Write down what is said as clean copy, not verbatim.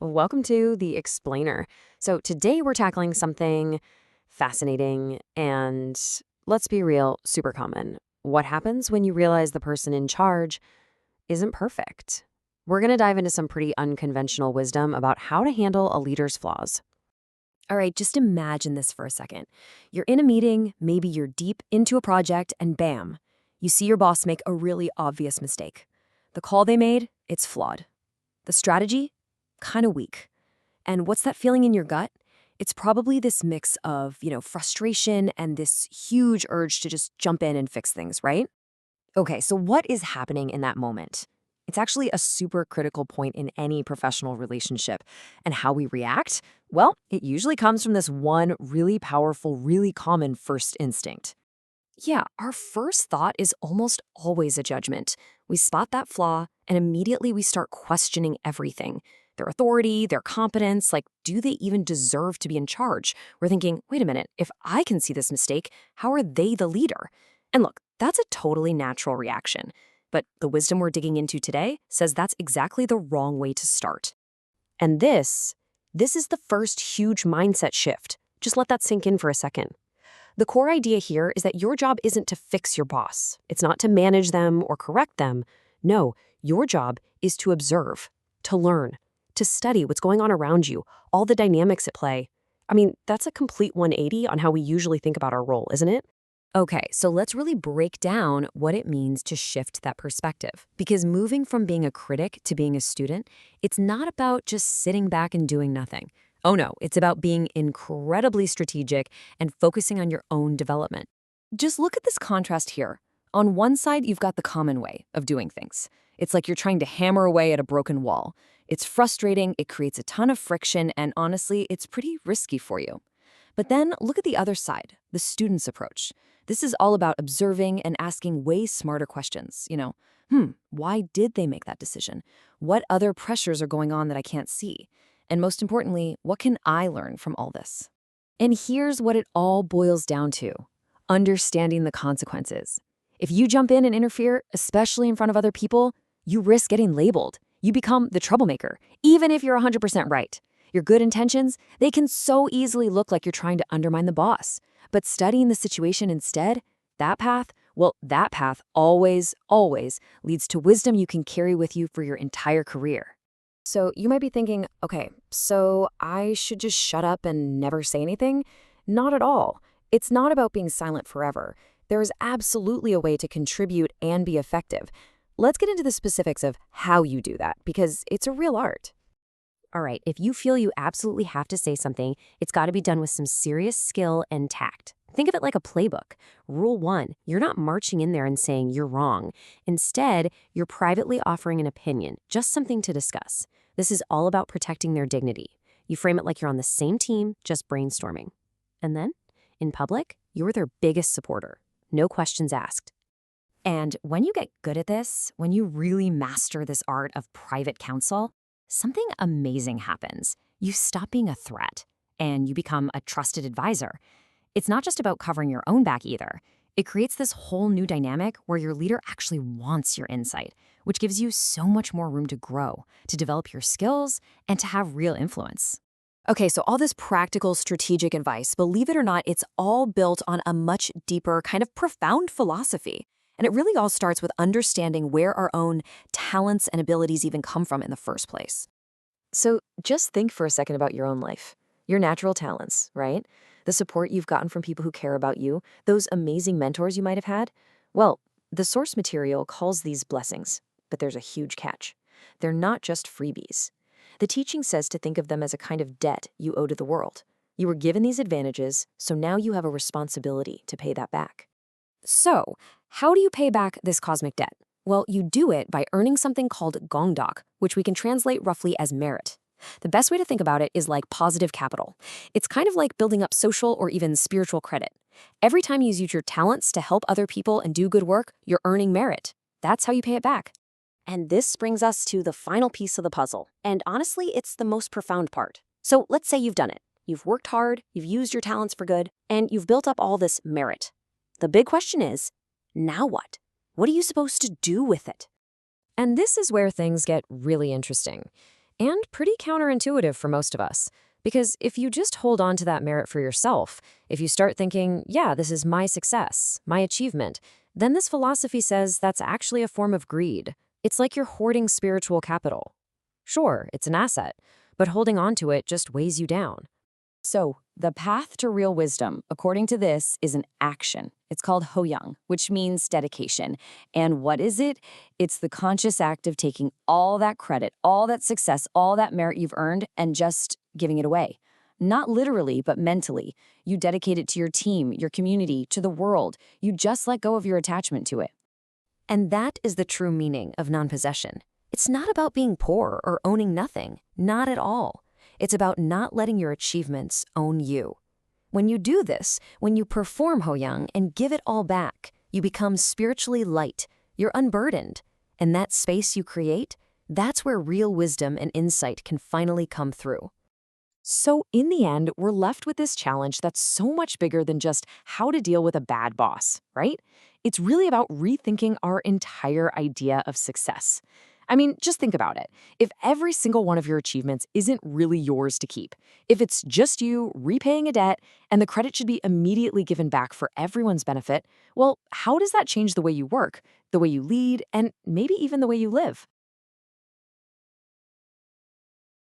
Welcome to The Explainer. So, today we're tackling something fascinating and, let's be real, super common. What happens when you realize the person in charge isn't perfect? We're going to dive into some pretty unconventional wisdom about how to handle a leader's flaws. All right, just imagine this for a second. You're in a meeting, maybe you're deep into a project, and bam, you see your boss make a really obvious mistake. The call they made, it's flawed. The strategy, kind of weak. And what's that feeling in your gut? It's probably this mix of, frustration and this huge urge to just jump in and fix things, right? Okay, so what is happening in that moment? It's actually a super critical point in any professional relationship. And how we react? Well, it usually comes from this one really powerful, really common first instinct. Yeah, our first thought is almost always a judgment. We spot that flaw, and immediately we start questioning everything. Their authority, their competence, like, do they even deserve to be in charge? We're thinking, wait a minute, if I can see this mistake, how are they the leader? And look, that's a totally natural reaction. But the wisdom we're digging into today says that's exactly the wrong way to start. And this is the first huge mindset shift. Just let that sink in for a second. The core idea here is that your job isn't to fix your boss. It's not to manage them or correct them. No, your job is to observe, to learn, to study what's going on around you, all the dynamics at play. I mean, that's a complete 180 on how we usually think about our role, isn't it? Okay, so let's really break down what it means to shift that perspective. Because moving from being a critic to being a student, it's not about just sitting back and doing nothing. Oh no, it's about being incredibly strategic and focusing on your own development. Just look at this contrast here. On one side, you've got the common way of doing things. It's like you're trying to hammer away at a broken wall. It's frustrating, it creates a ton of friction, and honestly, it's pretty risky for you. But then look at the other side, the student's approach. This is all about observing and asking way smarter questions. Why did they make that decision? What other pressures are going on that I can't see? And most importantly, what can I learn from all this? And here's what it all boils down to: understanding the consequences. If you jump in and interfere, especially in front of other people, you risk getting labeled. You become the troublemaker, even if you're 100% right. Your good intentions, they can so easily look like you're trying to undermine the boss. But studying the situation instead, that path always leads to wisdom you can carry with you for your entire career. So you might be thinking, okay, so I should just shut up and never say anything? Not at all. It's not about being silent forever. There is absolutely a way to contribute and be effective. Let's get into the specifics of how you do that, because it's a real art. All right, if you feel you absolutely have to say something, it's got to be done with some serious skill and tact. Think of it like a playbook. Rule 1, you're not marching in there and saying you're wrong. Instead, you're privately offering an opinion, just something to discuss. This is all about protecting their dignity. You frame it like you're on the same team, just brainstorming. And then, in public, you're their biggest supporter. No questions asked. And when you get good at this, when you really master this art of private counsel, something amazing happens. You stop being a threat, and you become a trusted advisor. It's not just about covering your own back either. It creates this whole new dynamic where your leader actually wants your insight, which gives you so much more room to grow, to develop your skills, and to have real influence. Okay, so all this practical, strategic advice, believe it or not, it's all built on a much deeper, kind of profound philosophy. And it really all starts with understanding where our own talents and abilities even come from in the first place. So just think for a second about your own life, your natural talents, right? The support you've gotten from people who care about you, those amazing mentors you might have had. Well, the source material calls these blessings, but there's a huge catch. They're not just freebies. The teaching says to think of them as a kind of debt you owe to the world. You were given these advantages, so now you have a responsibility to pay that back. So, how do you pay back this cosmic debt? Well, you do it by earning something called gong-deok, which we can translate roughly as merit. The best way to think about it is like positive capital. It's kind of like building up social or even spiritual credit. Every time you use your talents to help other people and do good work, you're earning merit. That's how you pay it back. And this brings us to the final piece of the puzzle. And honestly, it's the most profound part. So let's say you've done it. You've worked hard, you've used your talents for good, and you've built up all this merit. The big question is, now what? What are you supposed to do with it? And this is where things get really interesting. And pretty counterintuitive for most of us. Because if you just hold on to that merit for yourself, if you start thinking, yeah, this is my success, my achievement, then this philosophy says that's actually a form of greed. It's like you're hoarding spiritual capital. Sure, it's an asset, but holding on to it just weighs you down. So, the path to real wisdom, according to this, is an action. It's called Hoyoung, which means dedication. And what is it? It's the conscious act of taking all that credit, all that success, all that merit you've earned, and just giving it away. Not literally, but mentally. You dedicate it to your team, your community, to the world. You just let go of your attachment to it. And that is the true meaning of non-possession. It's not about being poor or owning nothing. Not at all. It's about not letting your achievements own you. When you do this, when you perform Hoyoung and give it all back, you become spiritually light. You're unburdened. And that space you create, that's where real wisdom and insight can finally come through. So in the end, we're left with this challenge that's so much bigger than just how to deal with a bad boss, right? It's really about rethinking our entire idea of success. I mean, just think about it. If every single one of your achievements isn't really yours to keep, if it's just you repaying a debt and the credit should be immediately given back for everyone's benefit, well, how does that change the way you work, the way you lead, and maybe even the way you live?